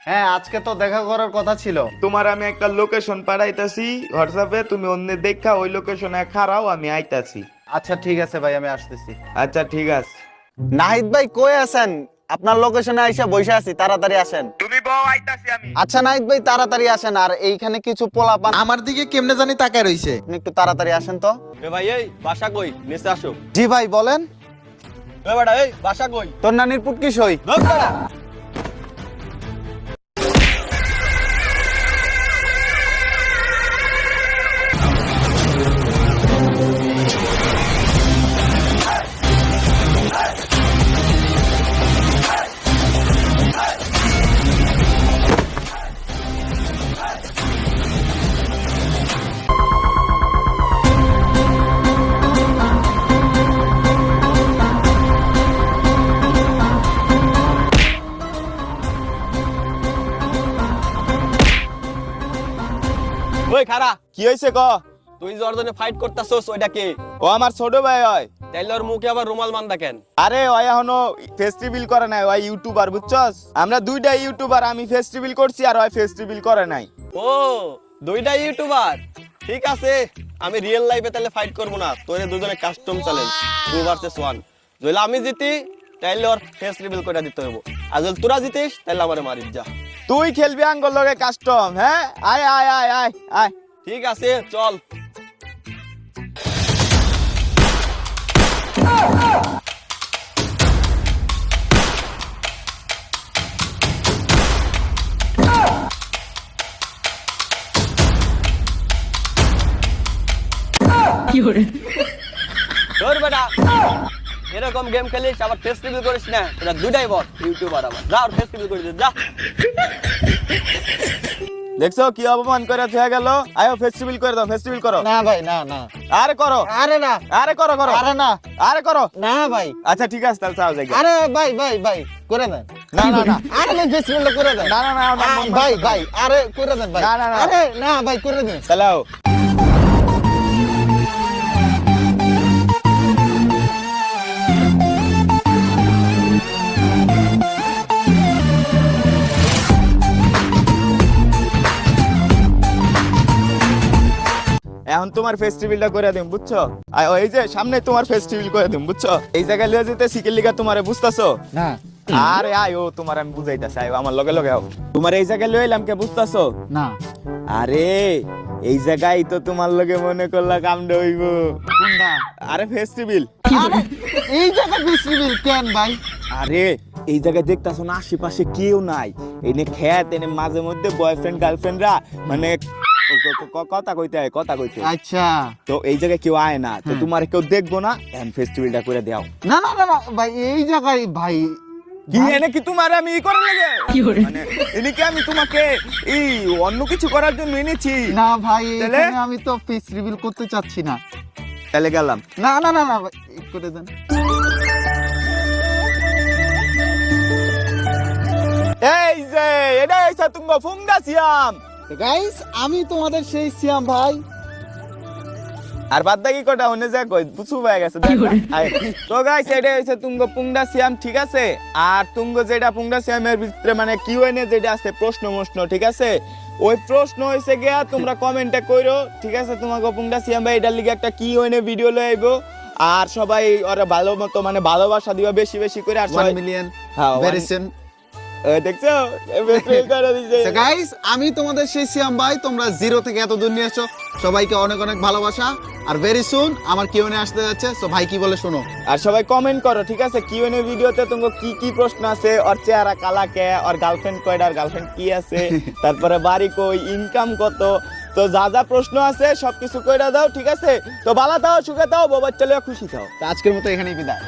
হ্যাঁ আজকে তো দেখা করার কথা ছিল। তোমার আমি একটা লোকেশন পাঠাইতাছি হোয়াটসঅ্যাপে, তুমি অন্য দেখা ওই লোকেশনে খাড়াও, আমি আইতাছি। আচ্ছা ঠিক আছে ভাই, আমি আসতেছি। আচ্ছা ঠিক আছে। নাহিদ ভাই কই আছেন? আপনার লোকেশনে আইসা বসে আছি, তাড়াতাড়ি আসেন। তুমি বউ, আইতাছি আমি। আচ্ছা নাহিদ ভাই তাড়াতাড়ি আসেন, আর এইখানে কিছু পোলাপান আমার দিকে কেমনে জানি তাকায় রইছে। আপনি একটু তাড়াতাড়ি আসেন তো। এ ভাই, এই বাসা কই? নিচে আসো। জি ভাই বলেন। এ বেটা, এই বাসা কই? তোর নানির পুটকি সই। ধর বেটা। ওই খারা, কি হয়েছে ক? তুই যে ওর জন্য ফাইট করতাছস, ওইটা কে? ও আমার ছোট ভাই হয়। তাইলে ওর মুখে আবার রুমাল বান্ধা কেন? আরে ওই এখনো ফেস্টিভ্যাল করে নাই, ওই ইউটিউবার বুঝছস? আমরা দুইটা ইউটিউবার, আমি ফেস্টিভ্যাল করছি আর ওই ফেস্টিভ্যাল করে নাই। ও, দুইটা ইউটিউবার। ঠিক আছে, আমি রিয়েল লাইফে তাহলে ফাইট করব না, তোরে দুজনে কাস্টম চ্যালেঞ্জ 2 ভার্সেস 1। যদি আমি জিতি তাইলে ওর ফেস রিভিল করে দিতে হইব, আর যদি তোরা জিতিস তাহলে আমারে মারিস যা। তুই খেলবি আঙ্গল লগে কাস্টম? হ্যাঁ, আয় আয় আয় আয় আয়। ঠিক আছে চল। ধর বেটা, এরকম গেম খেলিস আবার ফেস রিভিল করিস না, এটা দুইটাই বল ইউটিউবার। আবার যা ফেস রিভিল করে দে যা। দেখছো কি অপমান করে থুয়ে গেল? আয়ো ফেস্টিভ্যাল করে দাও, ফেস্টিভ্যাল করো। না ভাই না না। আরে করো, আরে না। আরে করো করো, আরে না। আরে করো। না ভাই। আচ্ছা ঠিক আছে, তাহলে চাও যাই। আরে ভাই ভাই ভাই করে দেন। না না না আরে ভাই ফেস্টিভ্যালটা করে দেন। না না না না, ভাই ভাই আরে করে দেন ভাই। না, না, না। আরে না ভাই করে দেন। চালাও। এখন তোমার ফেস্টিভ্যালটা করে দিম বুঝছো? আর এই যে সামনে তোমার ফেস্টিভ্যাল করে দিম বুঝছো? এই জায়গায় লিয়ে যেতে সিকেল লিগা তোমারে বুঝতাছো? না আরে আয়, ও তোমার আমি বুঝাইতাছি, আয় আমার লগে লগে আও। তোমার এই জায়গায় লয়ে এলাম কে বুঝতাছো? না। আরে এই জায়গায় তো তোমার লগে মনে করলা কামড় হইব। কোনটা? আরে ফেস্টিভ্যাল। আরে এই জায়গা ফেস্টিভ্যাল কেন ভাই? আরে এই জায়গায় দেখতাছো না আশেপাশে কেউ নাই, এনে খেত, এনে মাঝে মধ্যে বয়ফ্রেন্ড গার্লফ্রেন্ডরা মানে কথা কইতে হয়, কথা কইতে। আচ্ছা। তো এই জায়গায় কেউ আয় না, তো তোমার কেউ দেখবো না, এখন ফেস্টিভ্যালটা করে দাও। না না না না ভাই, এই জায়গায় ভাই কি এনে কি তোমার আমি ই করার লাগে? মানে এনে কি আমি তোমাকে এই অন্য কিছু করার জন্য এনেছি? না ভাই, তাহলে? এখানে আমি তো ফেস রিভিল করতে চাচ্ছি না। তাহলে গেলাম। না না না না ভাই, করে দেন। এই যে এটা হইছে তুমি ফুংদা সিয়াম। গাইস আমি তোমাদের সেই সিয়াম ভাই। আর বাদ বাকি কটা অন্য যা কই বুঝু হয়ে গেছে। তো গাইস এটা হইছে তুঙ্গ পুংডা সিয়াম, ঠিক আছে? আর তুঙ্গ যেটা পুংডা সিয়ামের ভিতরে মানে কিউএনএ যেটা আছে, প্রশ্ন মশ্ন, ঠিক আছে? ওই প্রশ্ন হইছে গিয়া তোমরা কমেন্টে কইরো, ঠিক আছে? তোমাকে পুংডা সিয়াম ভাই এটার লিগে একটা কিউএনএ ভিডিও লই আইবো, আর সবাই ওরা ভালো মতো মানে ভালোবাসা দিবা বেশি বেশি করে। আর 1 মিলিয়ন হ্যাঁ, ভেরি সুন। দেখছো বেস্ট করে দিছে। সো গাইস আমি তোমাদের সেই সিয়াম ভাই, তোমরা জিরো থেকে এত দূর নিয়ে এসেছো, সবাইকে অনেক অনেক ভালোবাসা। আর ভেরি সুন আমার কিউএনএ আসতে যাচ্ছে, সো ভাই কি বলে শোনো। আর সবাই কমেন্ট করো, ঠিক আছে? কিউএনএ ভিডিওতে তোমার কি কি প্রশ্ন আছে, ওর চেহারা কালা কে, ওর গার্লফ্রেন্ড কয়টা, আর গার্লফ্রেন্ড কি আছে, তারপরে বাড়ি কই, ইনকাম কত, তো যা যা প্রশ্ন আছে সবকিছু কইরা দাও, ঠিক আছে? তো ভালো দাও, সুখে দাও, বাবা চলে খুশি থাও। তো আজকের মতো এখানেই বিদায়।